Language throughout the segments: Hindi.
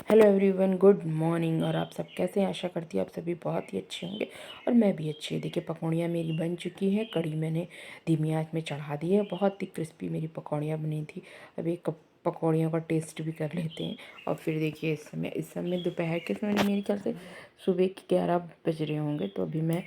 Hello everyone, good morning. और आप सब कैसे हैं? आशा करती हूँ आप सभी बहुत ही अच्छे होंगे और मैं भी अच्छी हूँ। देखिए, पकौड़ियाँ मेरी बन चुकी हैं। कढ़ी मैंने धीमी आंच में चढ़ा दी है। बहुत ही क्रिस्पी मेरी पकौड़ियाँ बनी थी। अब एक कप पकौड़ियों का टेस्ट भी कर लेते हैं। और फिर देखिए, इस समय दोपहर के समय मेरे ख्याल से सुबह के 11 बज रहे होंगे। तो अभी मैं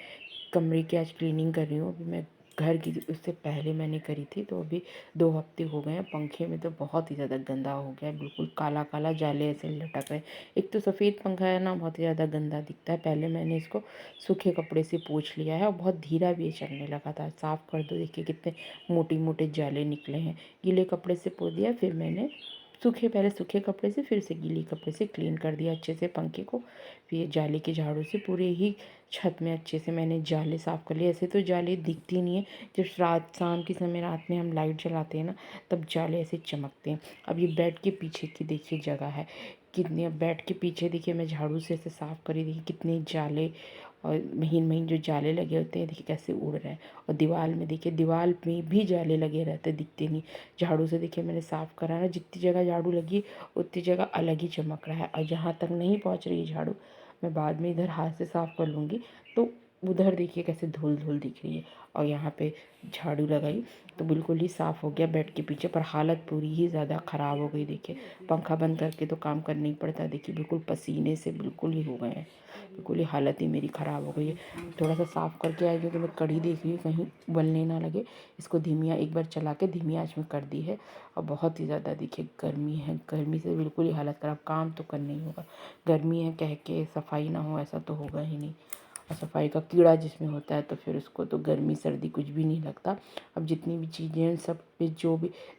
कमरे की आज क्लीनिंग कर रही हूँ। अभी मैं घर की उससे पहले मैंने करी थी, तो अभी 2 हफ्ते हो गए हैं। पंखे में तो बहुत ही ज़्यादा गंदा हो गया है, बिल्कुल काला काला जाले ऐसे लटक रहे। एक तो सफ़ेद पंखा है ना, बहुत ही ज़्यादा गंदा दिखता है। पहले मैंने इसको सूखे कपड़े से पोंछ लिया है और बहुत धीरा भी ये चलने लगा था। साफ़ कर दो, देखिए कितने मोटे मोटे जाले निकले हैं। गीले कपड़े से पोंछ दिया, फिर मैंने पहले सूखे कपड़े से, फिर से गीले कपड़े से क्लीन कर दिया अच्छे से पंखे को। फिर जाले के झाड़ू से पूरे ही छत में अच्छे से मैंने जाले साफ़ कर लिए। ऐसे तो जाले दिखती नहीं है, जब शाम के समय रात में हम लाइट जलाते हैं ना, तब जाले ऐसे चमकते हैं। अब ये बेड के पीछे की देखिए जगह है कितनी। अब बेड के पीछे देखिए मैं झाड़ू से ऐसे साफ़ करी, देखिए कितने जाले और महीन महीन जो जाले लगे होते हैं, देखिए कैसे उड़ रहे हैं। और दीवार में देखिए, दीवार में भी जाले लगे रहते, दिखते नहीं। झाड़ू से देखिए मैंने साफ़ करा ना, जितनी जगह झाड़ू लगी उतनी जगह अलग ही चमक रहा है। और जहाँ तक नहीं पहुँच रही है झाड़ू, मैं बाद में इधर हाथ से साफ़ कर लूँगी, तो उधर देखिए कैसे धूल धूल दिख रही है। और यहाँ पे झाड़ू लगाई तो बिल्कुल ही साफ़ हो गया बेड के पीछे। पर हालत पूरी ही ज़्यादा ख़राब हो गई। देखिए, पंखा बंद करके तो काम करना ही पड़ता है। देखिए बिल्कुल पसीने से बिल्कुल ही हो गए हैं, बिल्कुल ही हालत ही मेरी ख़राब हो गई है। थोड़ा सा साफ़ करके आई, क्योंकि मैं कढ़ी देख रही हूँ कहीं उबलने ना लगे। इसको एक बार चला के धीमी आँच में कर दी है। और बहुत ही ज़्यादा देखिए गर्मी है, गर्मी से बिल्कुल ही हालत ख़राब। काम तो करना ही होगा, गर्मी है कह के सफाई ना हो ऐसा तो होगा ही नहीं। और सफाई का कीड़ा जिसमें होता है तो फिर उसको तो गर्मी सर्दी कुछ भी नहीं लगता। अब जितनी भी चीज़ें हैं सब पे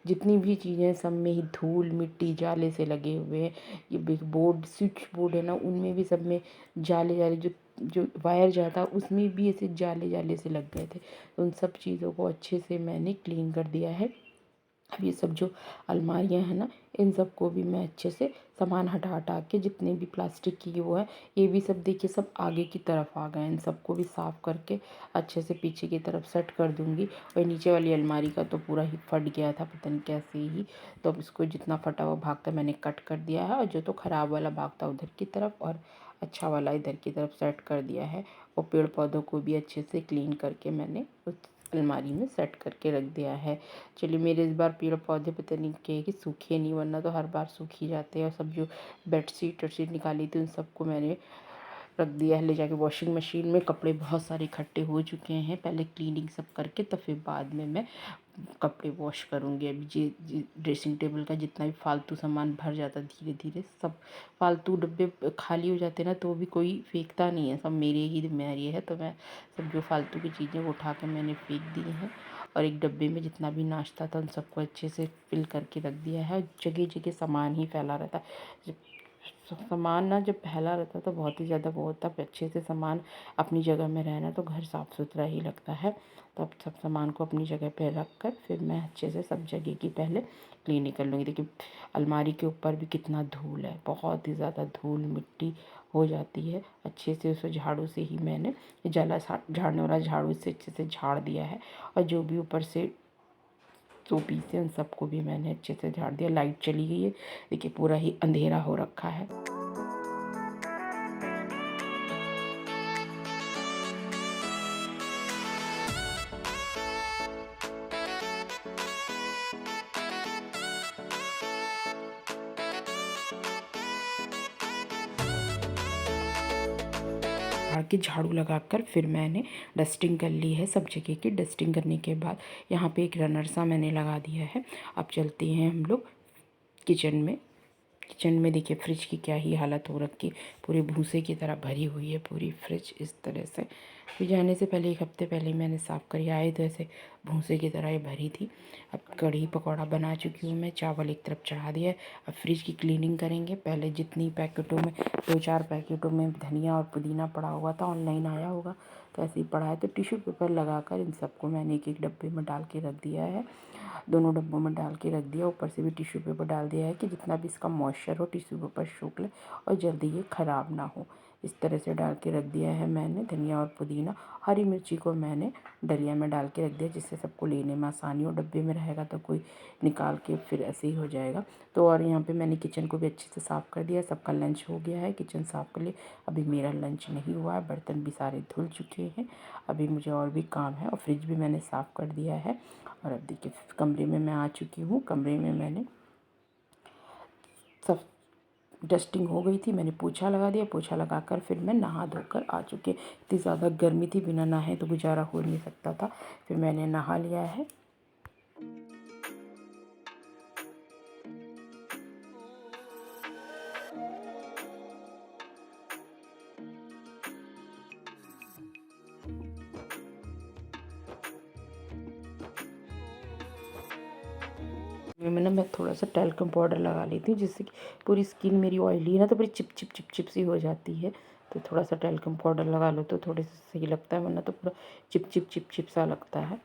जितनी भी चीज़ें हैं सब में ही धूल मिट्टी जाले से लगे हुए हैं। ये बिग बोर्ड स्विच बोर्ड है ना, उनमें भी सब में जाले जाले, जो जो वायर जाता उसमें भी ऐसे जाले जाले से लग गए थे। तो उन सब चीज़ों को अच्छे से मैंने क्लीन कर दिया है। अब ये सब जो अलमारियां हैं ना, इन सब को भी मैं अच्छे से सामान हटा हटा के, जितने भी प्लास्टिक की वो है, ये भी सब देखिए सब आगे की तरफ आ गए हैं। इन सबको भी साफ़ करके अच्छे से पीछे की तरफ सेट कर दूंगी। और नीचे वाली अलमारी का तो पूरा ही फट गया था, पता नहीं कैसे ही। तो अब इसको जितना फटा हुआ भाग था मैंने कट कर दिया है, और जो तो ख़राब वाला भाग था उधर की तरफ और अच्छा वाला इधर की तरफ सेट कर दिया है। और पेड़ पौधों को भी अच्छे से क्लीन करके मैंने उस अलमारी में सेट करके रख दिया है। चलिए, मेरे इस बार पेड़ पौधे पता नहीं क्या कि सूखे नहीं, वरना तो हर बार सूख ही जाते हैं। और सब जो बेडशीट निकाली थी उन सबको मैंने रख दिया है ले जाके वॉशिंग मशीन में। कपड़े बहुत सारे इकट्ठे हो चुके हैं, पहले क्लीनिंग सब करके तो फिर बाद में मैं कपड़े वॉश करूँगी। अभी जी ड्रेसिंग टेबल का जितना भी फालतू सामान भर जाता, धीरे धीरे सब फालतू डब्बे खाली हो जाते ना, तो भी कोई फेंकता नहीं है, सब मेरे ही जिम्मेदारी है। तो मैं सब जो फालतू की चीज़ें वो उठा के मैंने फेंक दी हैं। और एक डब्बे में जितना भी नाश्ता था उन सबको अच्छे से फिल करके रख दिया है। जगह जगह सामान ही फैला रहता है। सामान ना जब फैला रहता है तो बहुत ही ज़्यादा वो होता है। अच्छे से सामान अपनी जगह में रहना तो घर साफ़ सुथरा ही लगता है। तो अब सब सामान को अपनी जगह पे रख कर फिर मैं अच्छे से सब जगह की पहले क्लीनिंग कर लूँगी। देखिए, अलमारी के ऊपर भी कितना धूल है, बहुत ही ज़्यादा धूल मिट्टी हो जाती है। अच्छे से उसे झाड़ू से ही मैंने झाड़ने वाला झाड़ू से अच्छे से झाड़ दिया है। और जो भी ऊपर से जो पीस है उन सबको भी मैंने अच्छे से झाड़ दिया। लाइट चली गई है, देखिए पूरा ही अंधेरा हो रखा है। झाड़ के झाड़ू लगाकर फिर मैंने डस्टिंग कर ली है सब जगह की। डस्टिंग करने के बाद यहाँ पे एक रनर सा मैंने लगा दिया है। अब चलते हैं हम लोग किचन में। किचन में देखिए फ्रिज की क्या ही हालत हो रखी, पूरी भूसे की तरह भरी हुई है पूरी फ्रिज इस तरह से। फिर जाने से पहले 1 हफ्ते पहले मैंने साफ़ करी, आए तो ऐसे भूसे की तरह ये भरी थी। अब कढ़ी पकौड़ा बना चुकी हूँ मैं, चावल एक तरफ चढ़ा दिया है। अब फ्रिज की क्लीनिंग करेंगे। पहले जितनी पैकेटों में 2-4 पैकेटों में धनिया और पुदीना पड़ा हुआ था, ऑनलाइन आया होगा तो ऐसे ही पड़ा है, तो टिश्यू पेपर लगाकर इन सबको मैंने एक एक डब्बे में डाल के रख दिया है। दोनों डब्बों में डाल के रख दिया, ऊपर से भी टिश्यू पेपर डाल दिया है कि जितना भी इसका मॉइस्चर हो टिश्यू पेपर सूख ले और जल्दी ये ख़राब ना हो। इस तरह से डाल के रख दिया है मैंने। धनिया और पुदीना, हरी मिर्ची को मैंने डलिया में डाल के रख दिया, जिससे सबको लेने में आसानी हो। डब्बे में रहेगा तो कोई निकाल के फिर ऐसे ही हो जाएगा। तो और यहाँ पे मैंने किचन को भी अच्छे से साफ़ कर दिया। सबका लंच हो गया है, किचन साफ़ कर लिए। अभी मेरा लंच नहीं हुआ है, बर्तन भी सारे धुल चुके हैं। अभी मुझे और भी काम है, और फ्रिज भी मैंने साफ़ कर दिया है। और अब देखिए कमरे में मैं आ चुकी हूँ। कमरे में मैंने सब डस्टिंग हो गई थी, मैंने पोछा लगा दिया। पोछा लगाकर फिर मैं नहा धोकर आ चुकी। इतनी ज़्यादा गर्मी थी, बिना नहाए तो गुजारा हो नहीं सकता था। फिर मैंने नहा लिया है। मैं थोड़ा सा टैल्कम पाउडर लगा लेती हूँ, जिससे कि पूरी स्किन मेरी ऑयली है ना, तो पूरी चिप चिप चिप चिप सी हो जाती है। तो थोड़ा सा टैल्कम पाउडर लगा लो तो थोड़े से सही लगता है, वरना तो पूरा चिप चिप चिप चिप सा लगता है।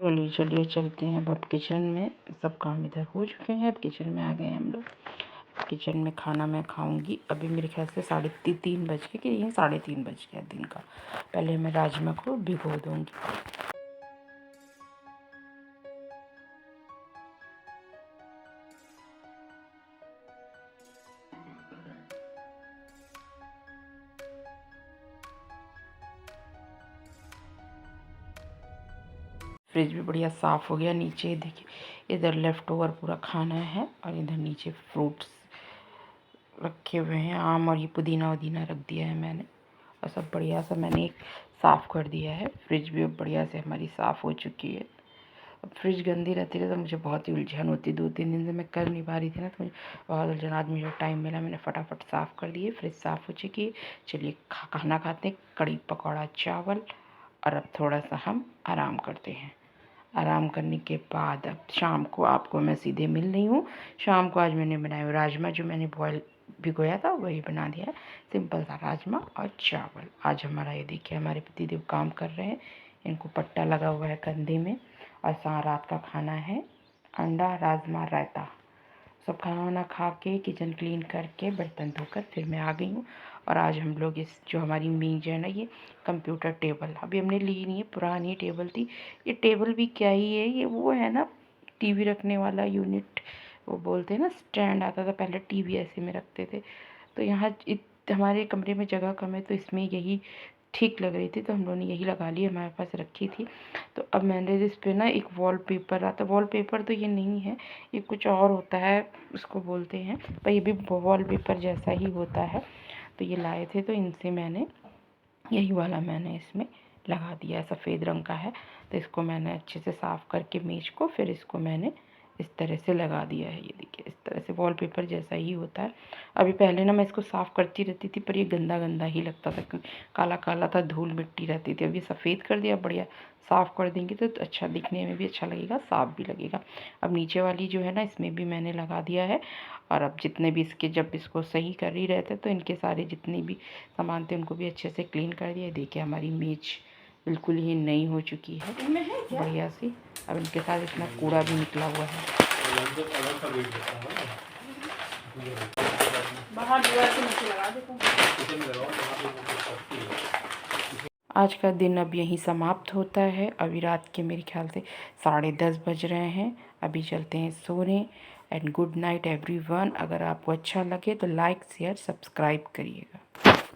चलिए चलिए चलते हैं अब किचन में। सब काम इधर हो चुके हैं, अब किचन में आ गए हम लोग। किचन में खाना मैं खाऊंगी। अभी मेरे ख्याल से 3:30 बज के, कि ये 3:30 बज गया दिन का। पहले मैं राजमा को भिगो दूंगी। फ्रिज भी बढ़िया साफ़ हो गया। नीचे देखिए, इधर लेफ़्ट ओवर पूरा खाना है, और इधर नीचे फ्रूट्स रखे हुए हैं, आम, और ये पुदीना वदीना रख दिया है मैंने। और सब बढ़िया सा मैंने साफ़ कर दिया है। फ्रिज भी बढ़िया से हमारी साफ़ हो चुकी है। अब फ्रिज गंदी रहती है तो मुझे बहुत ही उलझन होती है। 2-3 दिन से मैं कर नहीं पा रही थी ना, तो मुझे बहुत उलझन। आज मुझे टाइम मिला, मैंने फटाफट साफ़ कर दिए। फ्रिज साफ़ हो चुकी है। चलिए खाना खाते हैं, कड़ी पकौड़ा चावल। और अब थोड़ा सा हम आराम करते हैं। आराम करने के बाद अब शाम को आपको मैं सीधे मिल रही हूँ। शाम को आज मैंने बनाए हुए राजमा, जो मैंने बॉयल भिगोया था वही बना दिया है। सिंपल सा राजमा और चावल। आज हमारा ये देखिए, हमारे पतिदेव काम कर रहे हैं, इनको पट्टा लगा हुआ है कंधे में। और रात का खाना है अंडा राजमा रायता। सब खाना वाना खा के, किचन क्लीन करके, बर्तन धोकर फिर मैं आ गई हूँ। और आज हम लोग इस जो हमारी मेज है ना, ये कंप्यूटर टेबल अभी हमने ली नहीं है, पुरानी टेबल थी। ये टेबल भी क्या ही है, ये वो है ना टीवी रखने वाला यूनिट, वो बोलते हैं ना स्टैंड आता था पहले, टीवी ऐसे में रखते थे। तो यहाँ हमारे कमरे में जगह कम है, तो इसमें यही ठीक लग रही थी, तो हम लोगों ने यही लगा ली, हमारे पास रखी थी। तो अब मैंने इस पे ना एक वॉलपेपर आता, वॉलपेपर तो ये नहीं है, ये कुछ और होता है, उसको बोलते हैं, पर ये भी वॉलपेपर जैसा ही होता है। तो ये लाए थे, तो इनसे मैंने यही वाला मैंने इसमें लगा दिया है। सफ़ेद रंग का है, तो इसको मैंने अच्छे से साफ़ करके मेज को, फिर इसको मैंने इस तरह से लगा दिया है। ये देखिए, इस तरह से वॉलपेपर जैसा ही होता है। अभी पहले ना मैं इसको साफ़ करती रहती थी, पर ये गंदा गंदा ही लगता था, क्योंकि काला काला था, धूल मिट्टी रहती थी। अब ये सफ़ेद कर दिया, बढ़िया साफ़ कर देंगे तो अच्छा दिखने में भी अच्छा लगेगा, साफ़ भी लगेगा। अब नीचे वाली जो है ना, इसमें भी मैंने लगा दिया है। और अब जितने भी इसके, जब इसको सही कर ही रहे थे, तो इनके सारे जितने भी सामान थे उनको भी अच्छे से क्लीन कर दिया। देखिए हमारी मेज बिल्कुल ही नई हो चुकी है, बढ़िया सी। अब इनके साथ इतना कूड़ा भी निकला हुआ है। आज का दिन अब यहीं समाप्त होता है। अभी रात के मेरे ख्याल से 10:30 बज रहे हैं। अभी चलते हैं सोने। And good night everyone. अगर आपको अच्छा लगे तो लाइक शेयर सब्सक्राइब करिएगा।